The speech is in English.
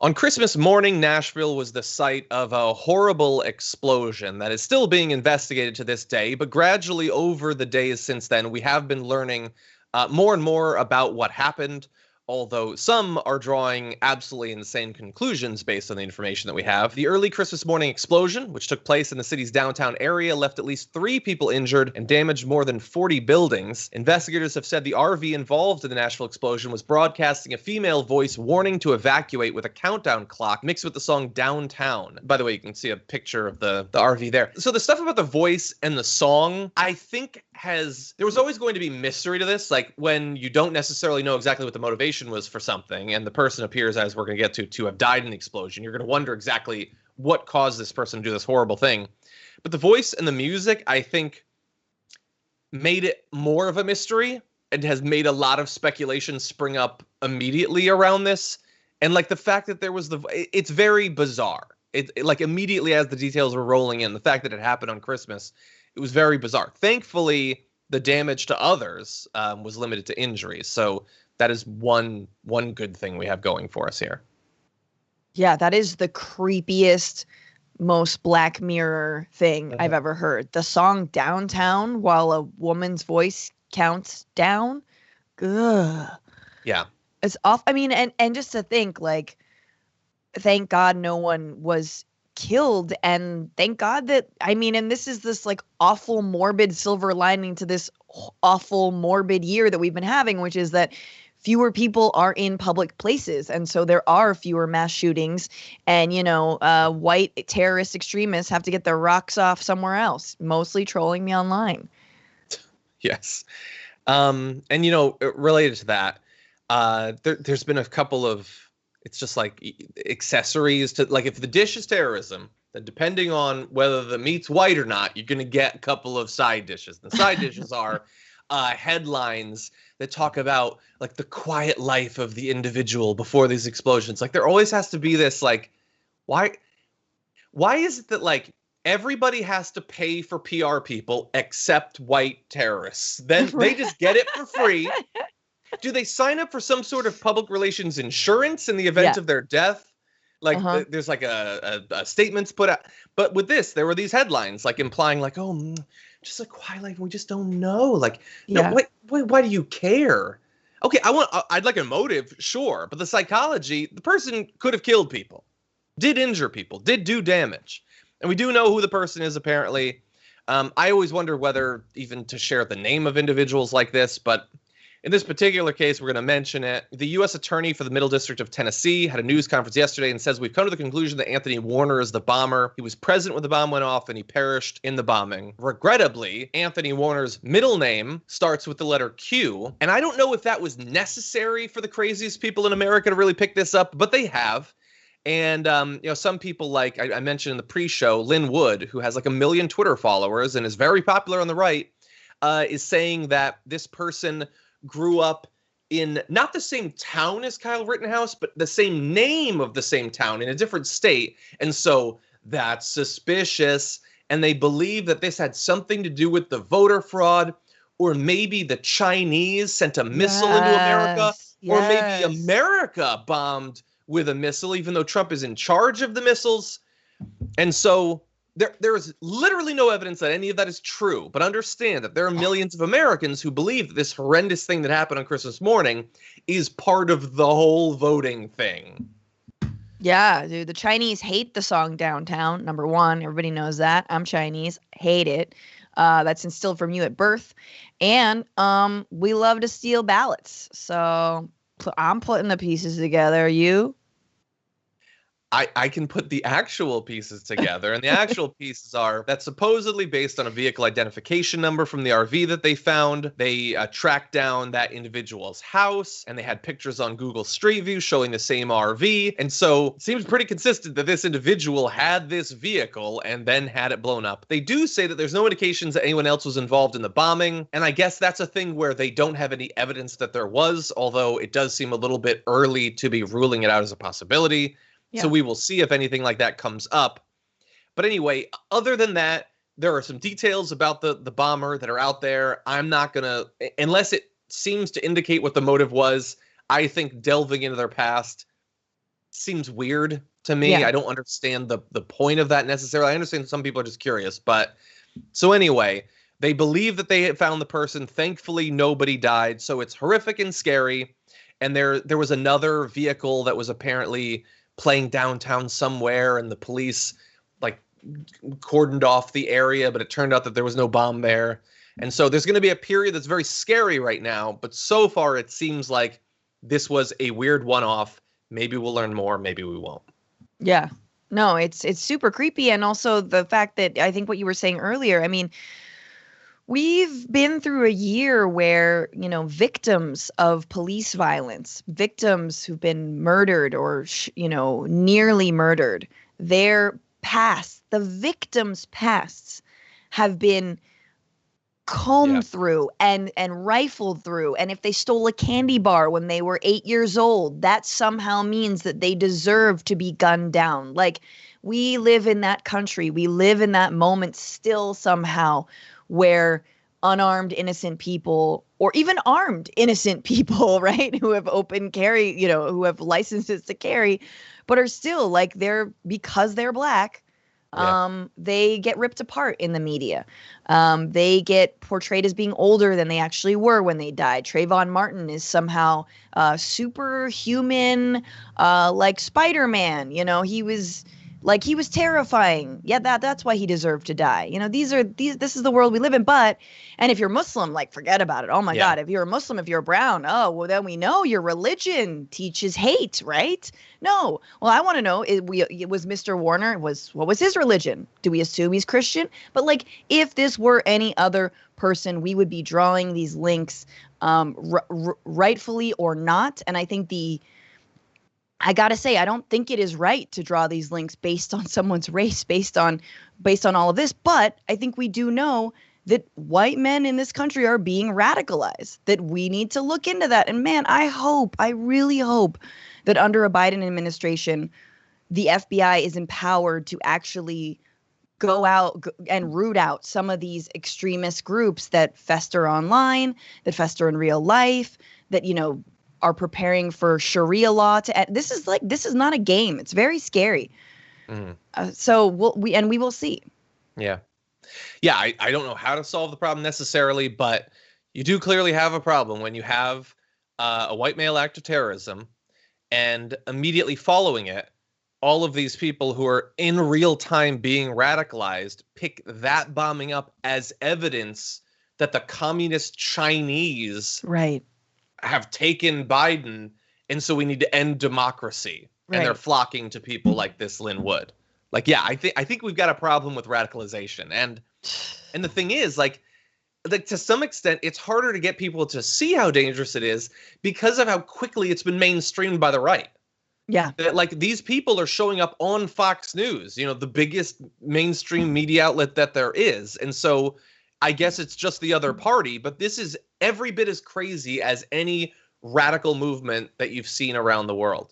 On Christmas morning, Nashville was the site of a horrible explosion that is still being investigated to this day, but gradually over the days since then, we have been learning more and more about what happened, although some are drawing absolutely insane conclusions based on the information that we have. The early Christmas morning explosion, which took place in the city's downtown area, left at least 3 people injured and damaged more than 40 buildings. Investigators have said the RV involved in the Nashville explosion was broadcasting a female voice warning to evacuate with a countdown clock mixed with the song Downtown. By the way, you can see a picture of the RV there. So the stuff about the voice and the song, I think there was always going to be mystery to this, like when you don't necessarily know exactly what the motivation was for something, and the person appears, as we're going to get to have died in the explosion. You're going to wonder exactly what caused this person to do this horrible thing. But the voice and the music, I think, made it more of a mystery and has made a lot of speculation spring up immediately around this. And like the fact that there was it's very bizarre. It like immediately as the details were rolling in, the fact that it happened on Christmas, it was very bizarre. Thankfully, the damage to others was limited to injuries. So that is one good thing we have going for us here. Yeah, that is the creepiest, most Black Mirror thing I've ever heard. The song Downtown while a woman's voice counts down. Ugh. Yeah. It's off. I mean, and just to think, like, thank God no one was killed, and thank God that, I mean, and this like awful morbid silver lining to this awful morbid year that we've been having, which is that fewer people are in public places, and so there are fewer mass shootings, and white terrorist extremists have to get their rocks off somewhere else, mostly trolling me online. Yes. And related to that, there's been a couple of, it's just like accessories to, like, if the dish is terrorism, then depending on whether the meat's white or not, you're going to get a couple of side dishes. The side dishes are headlines that talk about, like, the quiet life of the individual before these explosions. Like, there always has to be this, like, why is it that, like, everybody has to pay for PR people except white terrorists? Then they just get it for free. Do they sign up for some sort of public relations insurance in the event of their death? Like, there's like a statements put out. But with this, there were these headlines, like, implying, like, oh, just a quiet life, we just don't know. Like, no, why do you care? Okay, I'd like a motive, sure. But the psychology, the person could have killed people, did injure people, did do damage. And we do know who the person is, apparently. I always wonder whether even to share the name of individuals like this, but in this particular case, we're going to mention it. The U.S. Attorney for the Middle District of Tennessee had a news conference yesterday and says, we've come to the conclusion that Anthony Warner is the bomber. He was present when the bomb went off and he perished in the bombing. Regrettably, Anthony Warner's middle name starts with the letter Q. And I don't know if that was necessary for the craziest people in America to really pick this up, but they have. And, some people, like I mentioned in the pre-show, Lynn Wood, who has like 1 million Twitter followers and is very popular on the right, is saying that this person grew up in not the same town as Kyle Rittenhouse, but the same name of the same town in a different state. And so that's suspicious. And they believe that this had something to do with the voter fraud, or maybe the Chinese sent a missile into America, or maybe America bombed with a missile, even though Trump is in charge of the missiles. And so there is literally no evidence that any of that is true, but understand that there are millions of Americans who believe that this horrendous thing that happened on Christmas morning is part of the whole voting thing. Yeah, dude, the Chinese hate the song Downtown, number one. Everybody knows that. I'm Chinese, hate it. That's instilled from you at birth. And we love to steal ballots. So I'm putting the pieces together. You? I can put the actual pieces together, and the actual pieces are that supposedly based on a vehicle identification number from the RV that they found. They tracked down that individual's house, and they had pictures on Google Street View showing the same RV. And so it seems pretty consistent that this individual had this vehicle and then had it blown up. They do say that there's no indications that anyone else was involved in the bombing, and I guess that's a thing where they don't have any evidence that there was, although it does seem a little bit early to be ruling it out as a possibility. Yeah. So we will see if anything like that comes up. But anyway, other than that, there are some details about the bomber that are out there. I'm not going to, unless it seems to indicate what the motive was, I think delving into their past seems weird to me. Yeah. I don't understand the point of that necessarily. I understand some people are just curious, but so anyway, they believe that they had found the person. Thankfully, nobody died, so it's horrific and scary. And there was another vehicle that was apparently playing downtown somewhere, and the police like cordoned off the area, but it turned out that there was no bomb there. And so there's going to be a period that's very scary right now, but so far it seems like this was a weird one-off. Maybe we'll learn more, maybe we won't. Yeah. No, it's super creepy. And also the fact that I think what you were saying earlier, I mean, we've been through a year where, victims of police violence, victims who've been murdered or, nearly murdered, their past, the victims' pasts have been combed through and rifled through. And if they stole a candy bar when they were 8 years old, that somehow means that they deserve to be gunned down. Like, we live in that country. We live in that moment still somehow where unarmed innocent people, or even armed innocent people, right, who have open carry, who have licenses to carry, but are still like, because they're black, they get ripped apart in the media. They get portrayed as being older than they actually were when they died. Trayvon Martin is somehow superhuman, like Spider-Man. He was terrifying. Yeah, that's why he deserved to die. This is the world we live in. And if you're Muslim, like, forget about it. Oh my God, if you're a Muslim, if you're brown, oh, well, then we know your religion teaches hate, right? No. Well, I want to know, was Mr. Warner, what was his religion? Do we assume he's Christian? But like, if this were any other person, we would be drawing these links, rightfully or not. And I think I gotta say, I don't think it is right to draw these links based on someone's race, based on all of this. But I think we do know that white men in this country are being radicalized, that we need to look into that. And man, I really hope that under a Biden administration, the FBI is empowered to actually go out and root out some of these extremist groups that fester online, that fester in real life, that, are preparing for Sharia law this is not a game. It's very scary. So we will see. Yeah. I don't know how to solve the problem necessarily, but you do clearly have a problem when you have a white male act of terrorism, and immediately following it, all of these people who are in real time being radicalized pick that bombing up as evidence that the communist Chinese have taken Biden, and so we need to end democracy. And they're flocking to people like this Lynn Wood. Like, I think we've got a problem with radicalization. And the thing is, like to some extent, it's harder to get people to see how dangerous it is because of how quickly it's been mainstreamed by the right. Yeah. That, like, these people are showing up on Fox News, the biggest mainstream media outlet that there is. And so I guess it's just the other party, but this is every bit as crazy as any radical movement that you've seen around the world.